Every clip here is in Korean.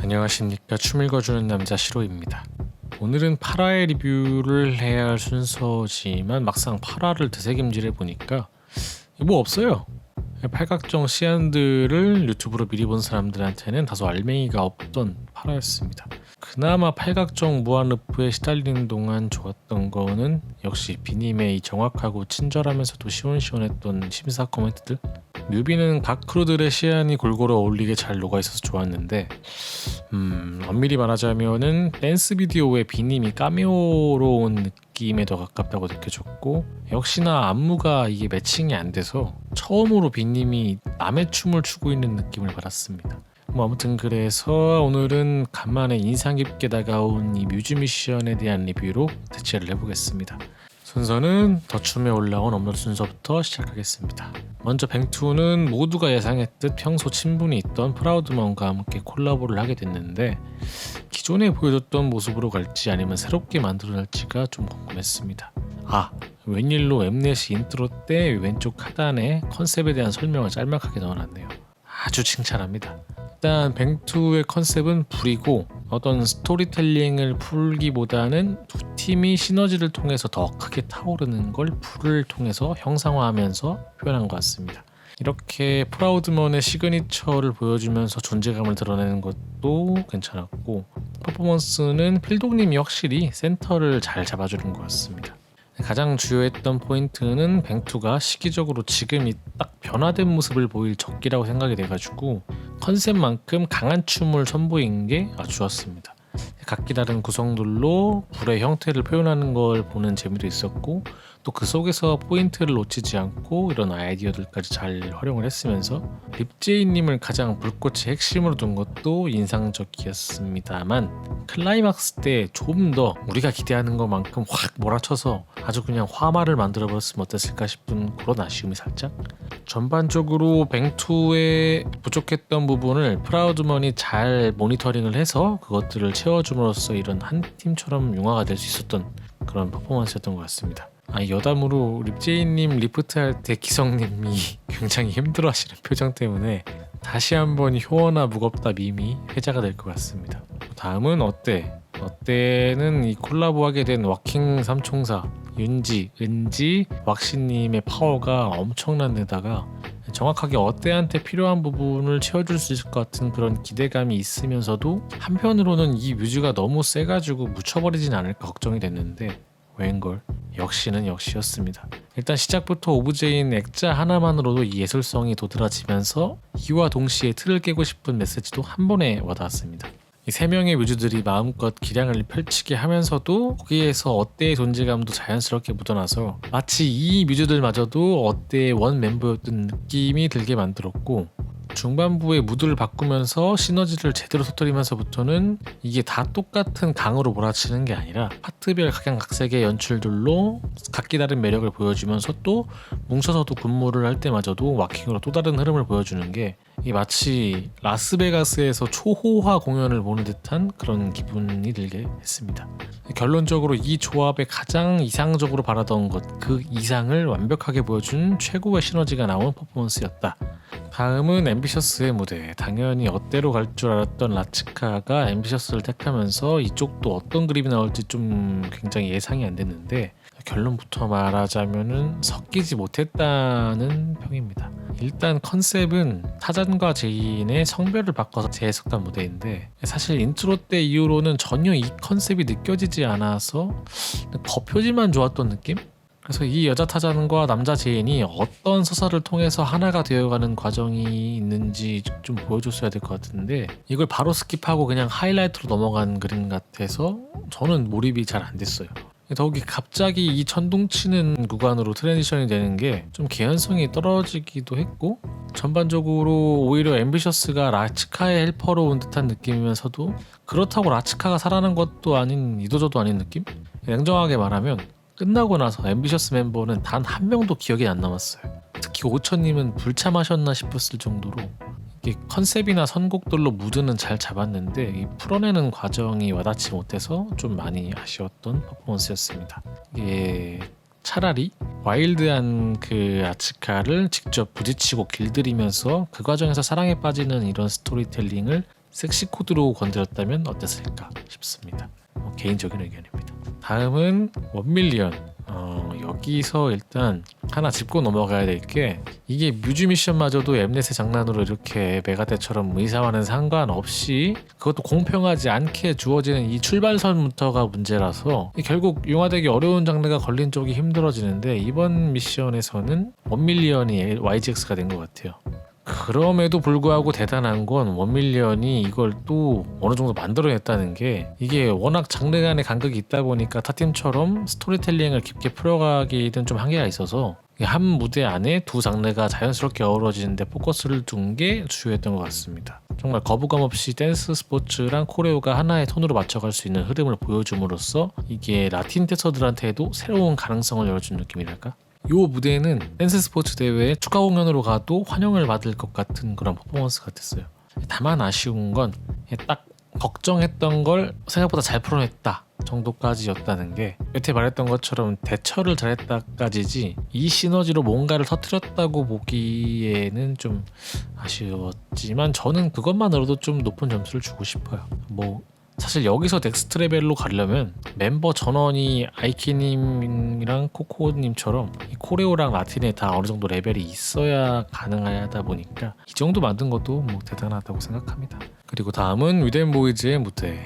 안녕하십니까. 춤 읽어주는 남자 시로입니다. 오늘은 8화의 리뷰를 해야 할 순서지만 막상 8화를 되새김질해 보니까 뭐 없어요. 팔각정 시안들을 유튜브로 미리 본 사람들한테는 다소 알맹이가 없던 8화였습니다. 그나마 팔각정 무한루프에 시달리는 동안 좋았던 거는 역시 비님의 이 정확하고 친절하면서도 시원시원했던 심사 코멘트들. 뮤비는 각 크루들의 시안이 골고루 어울리게 잘 녹아있어서 좋았는데 엄밀히 말하자면은 댄스 비디오에 비님이 카메오로 온 느낌에 더 가깝다고 느껴졌고, 역시나 안무가 이게 매칭이 안 돼서 처음으로 비님이 남의 춤을 추고 있는 느낌을 받았습니다. 아무튼 그래서 오늘은 간만에 인상 깊게 다가온 이 뮤즈미션에 대한 리뷰로 대체를 해보겠습니다. 순서는 더 춤에 올라온 업로드 순서부터 시작하겠습니다. 먼저 뱅투는 모두가 예상했듯 평소 친분이 있던 프라우드먼과 함께 콜라보를 하게 됐는데, 기존에 보여줬던 모습으로 갈지 아니면 새롭게 만들어낼지가 좀 궁금했습니다. 웬일로 엠넷이 인트로 때 왼쪽 하단에 컨셉에 대한 설명을 짤막하게 넣어놨네요. 아주 칭찬합니다. 일단 뱅투의 컨셉은 불이고, 어떤 스토리텔링을 풀기보다는 두 팀이 시너지를 통해서 더 크게 타오르는 걸 불을 통해서 형상화하면서 표현한 것 같습니다. 이렇게 프라우드먼의 시그니처를 보여주면서 존재감을 드러내는 것도 괜찮았고, 퍼포먼스는 필독님이 확실히 센터를 잘 잡아주는 것 같습니다. 가장 주요했던 포인트는 뱅투가 시기적으로 지금 이 딱 변화된 모습을 보일 적기라고 생각이 돼가지고 컨셉만큼 강한 춤을 선보인 게 아주 좋았습니다. 각기 다른 구성들로 불의 형태를 표현하는 걸 보는 재미도 있었고, 또 그 속에서 포인트를 놓치지 않고 이런 아이디어들까지 잘 활용을 했으면서 립제이님을 가장 불꽃의 핵심으로 둔 것도 인상적이었습니다만, 클라이막스 때 좀 더 우리가 기대하는 것만큼 확 몰아쳐서 아주 그냥 화마를 만들어버렸으면 어땠을까 싶은 그런 아쉬움이 살짝. 전반적으로 뱅투의 부족했던 부분을 프라우드먼이 잘 모니터링을 해서 그것들을 채워줌으로써 이런 한 팀처럼 융화가 될 수 있었던 그런 퍼포먼스였던 것 같습니다. 여담으로 립제이님 리프트 할 때 기성님이 굉장히 힘들어하시는 표정 때문에 다시 한번 효어나 무겁다 밈이 회자가 될 것 같습니다. 다음은 어때는 이 콜라보하게 된 워킹 삼총사 윤지, 은지, 왁시님의 파워가 엄청난 데다가 정확하게 어때한테 필요한 부분을 채워줄 수 있을 것 같은 그런 기대감이 있으면서도 한편으로는 이 뮤즈가 너무 세가지고 묻혀버리진 않을까 걱정이 됐는데, 웬걸 역시는 역시였습니다. 일단 시작부터 오브제인 액자 하나만으로도 이 예술성이 도드라지면서 이와 동시에 틀을 깨고 싶은 메시지도 한 번에 와닿았습니다. 이 세 명의 뮤즈들이 마음껏 기량을 펼치게 하면서도 거기에서 어때의 존재감도 자연스럽게 묻어나서 마치 이 뮤즈들마저도 어때의 원 멤버였던 느낌이 들게 만들었고, 중반부에 무드를 바꾸면서 시너지를 제대로 터뜨리면서부터는 이게 다 똑같은 강으로 몰아치는 게 아니라 파트별 각양각색의 연출들로 각기 다른 매력을 보여주면서 또 뭉쳐서도 군무를 할 때마저도 와킹으로 또 다른 흐름을 보여주는 게 마치 라스베가스에서 초호화 공연을 보는 듯한 그런 기분이 들게 했습니다. 결론적으로 이 조합에 가장 이상적으로 바라던 것, 그 이상을 완벽하게 보여준 최고의 시너지가 나온 퍼포먼스였다. 다음은 앰비셔스의 무대. 당연히 어때로 갈 줄 알았던 라츠카가 앰비셔스를 택하면서 이쪽도 어떤 그림이 나올지 좀 굉장히 예상이 안 됐는데, 결론부터 말하자면은 섞이지 못했다는 평입니다. 일단 컨셉은 타잔과 제인의 성별을 바꿔서 재해석한 무대인데, 사실 인트로 때 이후로는 전혀 이 컨셉이 느껴지지 않아서 겉표지만 좋았던 느낌? 그래서 이 여자 타잔과 남자 제인이 어떤 서사를 통해서 하나가 되어가는 과정이 있는지 좀 보여줬어야 될 것 같은데, 이걸 바로 스킵하고 그냥 하이라이트로 넘어간 그림 같아서 저는 몰입이 잘 안 됐어요. 더욱이 갑자기 이 천둥치는 구간으로 트랜지션이 되는 게 좀 개연성이 떨어지기도 했고, 전반적으로 오히려 앰비셔스가 라츠카의 헬퍼로 온 듯한 느낌이면서도 그렇다고 라츠카가 살아난 것도 아닌 이도저도 아닌 느낌? 냉정하게 말하면 끝나고 나서 앰비셔스 멤버는 단 한 명도 기억이 안 남았어요. 특히 오천님은 불참하셨나 싶었을 정도로 이게 컨셉이나 선곡들로 무드는 잘 잡았는데 이 풀어내는 과정이 와닿지 못해서 좀 많이 아쉬웠던 퍼포먼스였습니다. 이게 차라리 와일드한 그 아츠카를 직접 부딪히고 길들이면서 그 과정에서 사랑에 빠지는 이런 스토리텔링을 섹시 코드로 건드렸다면 어땠을까 싶습니다. 개인적인 의견입니다. 다음은 1밀리언. 여기서 일단 하나 짚고 넘어가야 될 게, 이게 뮤즈 미션마저도 엠넷의 장난으로 이렇게 메가데처럼 의사와는 상관없이 그것도 공평하지 않게 주어지는 이 출발선부터가 문제라서 결국 융화되기 어려운 장르가 걸린 쪽이 힘들어지는데, 이번 미션에서는 1밀리언이 YGX가 된 것 같아요. 그럼에도 불구하고 대단한 건 1밀리언이 이걸 또 어느 정도 만들어냈다는 게, 이게 워낙 장르 간의 간극이 있다 보니까 타팀처럼 스토리텔링을 깊게 풀어가기는 좀 한계가 있어서 한 무대 안에 두 장르가 자연스럽게 어우러지는데 포커스를 둔 게 주요했던 것 같습니다. 정말 거부감 없이 댄스 스포츠랑 코레오가 하나의 톤으로 맞춰갈 수 있는 흐름을 보여줌으로써 이게 라틴 댄서들한테도 새로운 가능성을 열어준 느낌이랄까? 요 무대는 댄스 스포츠 대회에 추가 공연으로 가도 환영을 받을 것 같은 그런 퍼포먼스 같았어요. 다만 아쉬운 건 딱 걱정했던 걸 생각보다 잘 풀어냈다 정도까지였다는 게, 여태 말했던 것처럼 대처를 잘했다까지지 이 시너지로 뭔가를 터뜨렸다고 보기에는 좀 아쉬웠지만, 저는 그것만으로도 좀 높은 점수를 주고 싶어요. 사실 여기서 넥스트 레벨로 가려면 멤버 전원이 아이키님이랑 코코님처럼 이 코레오랑 라틴에 다 어느 정도 레벨이 있어야 가능하다 보니까 이 정도 만든 것도 대단하다고 생각합니다. 그리고 다음은 위덴 보이즈의 무대.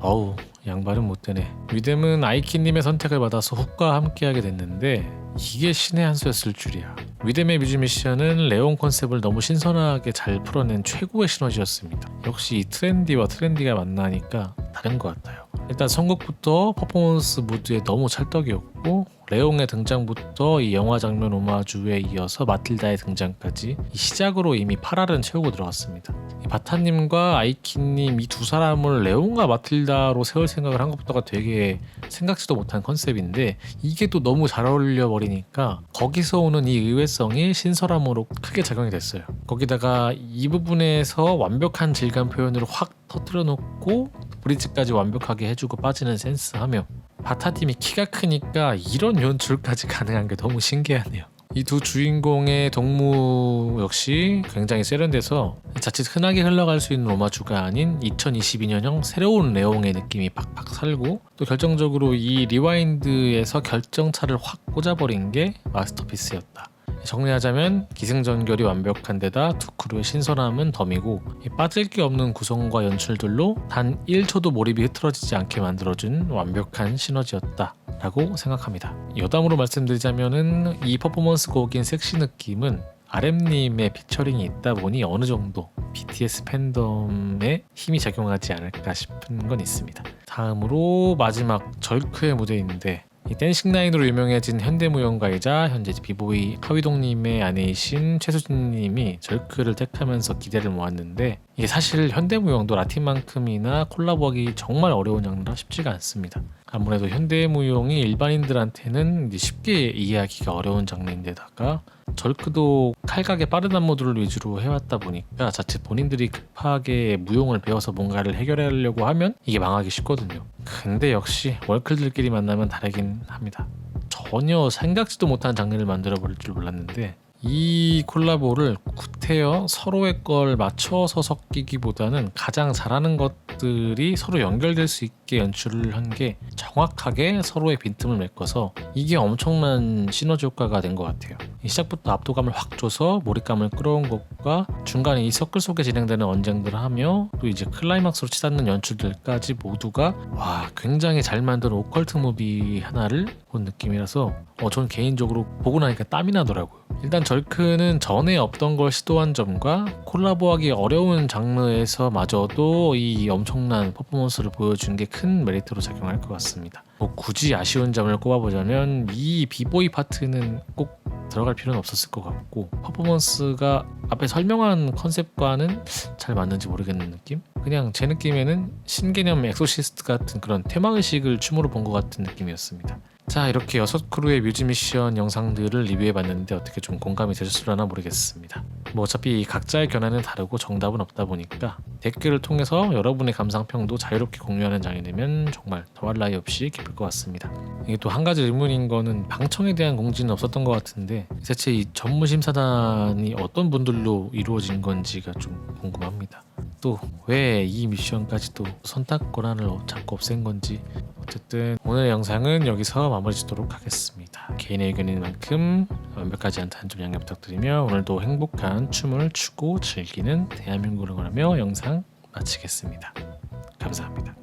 양발은 못 되네. 위뎀은 아이키님의 선택을 받아서 훅과 함께하게 됐는데 이게 신의 한 수였을 줄이야. 위뎀의 뮤직 미션은 레온 컨셉을 너무 신선하게 잘 풀어낸 최고의 시너지였습니다. 역시 이 트렌디와 트렌디가 만나니까 다른 것 같아요. 일단 선곡부터 퍼포먼스 무드에 너무 찰떡이었고, 레옹의 등장부터 이 영화 장면 오마주에 이어서 마틸다의 등장까지 이 시작으로 이미 8알은 채우고 들어갔습니다. 바타님과 아이키님 이 두 사람을 레옹과 마틸다로 세울 생각을 한 것부터가 되게 생각지도 못한 컨셉인데, 이게 또 너무 잘 어울려 버리니까 거기서 오는 이 의외성이 신선함으로 크게 작용이 됐어요. 거기다가 이 부분에서 완벽한 질감 표현을 확 터뜨려 놓고 브릿지까지 완벽하게 해주고 빠지는 센스하며, 바타팀이 키가 크니까 이런 연출까지 가능한 게 너무 신기하네요. 이 두 주인공의 동무 역시 굉장히 세련돼서 자칫 흔하게 흘러갈 수 있는 오마주가 아닌 2022년형 새로운 레옹의 느낌이 팍팍 살고, 또 결정적으로 이 리와인드에서 결정차를 확 꽂아버린 게 마스터피스였다. 정리하자면 기승전결이 완벽한 데다 두 크루의 신선함은 덤이고, 빠질 게 없는 구성과 연출들로 단 1초도 몰입이 흐트러지지 않게 만들어준 완벽한 시너지였다 라고 생각합니다. 여담으로 말씀드리자면은 이 퍼포먼스 곡인 섹시 느낌은 RM님의 피처링이 있다 보니 어느 정도 BTS 팬덤에 힘이 작용하지 않을까 싶은 건 있습니다. 다음으로 마지막 절크의 무대인데, 이 댄싱라인으로 유명해진 현대무용가이자 현재 비보이 하위동님의 아내이신 최수진님이 절크를 택하면서 기대를 모았는데, 이게 사실 현대무용도 라틴만큼이나 콜라보하기 정말 어려운 장르라 쉽지가 않습니다. 아무래도 현대무용이 일반인들한테는 쉽게 이해하기가 어려운 장르인데다가 절크도 칼각의 빠른 안무들을 위주로 해왔다 보니까 자칫 본인들이 급하게 무용을 배워서 뭔가를 해결하려고 하면 이게 망하기 쉽거든요. 근데 역시 월클들끼리 만나면 다르긴 합니다. 전혀 생각지도 못한 장르를 만들어버릴 줄 몰랐는데, 이 콜라보를 구태여 서로의 걸 맞춰서 섞이기보다는 가장 잘하는 것들이 서로 연결될 수 있게 연출을 한 게 정확하게 서로의 빈틈을 메꿔서 이게 엄청난 시너지 효과가 된 것 같아요. 시작부터 압도감을 확 줘서 몰입감을 끌어온 것과 중간에 이 서클 속에 진행되는 언쟁들을 하며 또 이제 클라이막스로 치닫는 연출들까지 모두가 굉장히 잘 만든 오컬트 무비 하나를 본 느낌이라서 전 개인적으로 보고 나니까 땀이 나더라고요. 일단 절크는 전에 없던 걸 시도한 점과 콜라보하기 어려운 장르에서 마저도 이 엄청난 퍼포먼스를 보여준 게 큰 메리트로 작용할 것 같습니다. 굳이 아쉬운 점을 꼽아보자면 이 비보이 파트는 꼭 들어갈 필요는 없었을 것 같고, 퍼포먼스가 앞에 설명한 컨셉과는 잘 맞는지 모르겠는 느낌? 그냥 제 느낌에는 신개념 엑소시스트 같은 그런 테마의식을 춤으로 본 것 같은 느낌이었습니다. 자, 이렇게 6크루의 뮤직 미션 영상들을 리뷰해봤는데 어떻게 좀 공감이 되셨으려나 모르겠습니다. 어차피 각자의 견해는 다르고 정답은 없다 보니까 댓글을 통해서 여러분의 감상평도 자유롭게 공유하는 장이 되면 정말 더할 나위 없이 기쁠 것 같습니다. 이게 또 한 가지 의문인 거는 방청에 대한 공지는 없었던 것 같은데, 대체 이 전무심사단이 어떤 분들로 이루어진 건지가 좀 궁금합니다. 또 왜 이 미션까지 또 선택 권한을 자꾸 없앤 건지. 어쨌든 오늘 영상은 여기서 마무리 짓도록 하겠습니다. 개인의 의견인 만큼 완벽하지 않다는 점 양해 부탁드리며 오늘도 행복한 춤을 추고 즐기는 대한민국을 응원하며 영상 마치겠습니다. 감사합니다.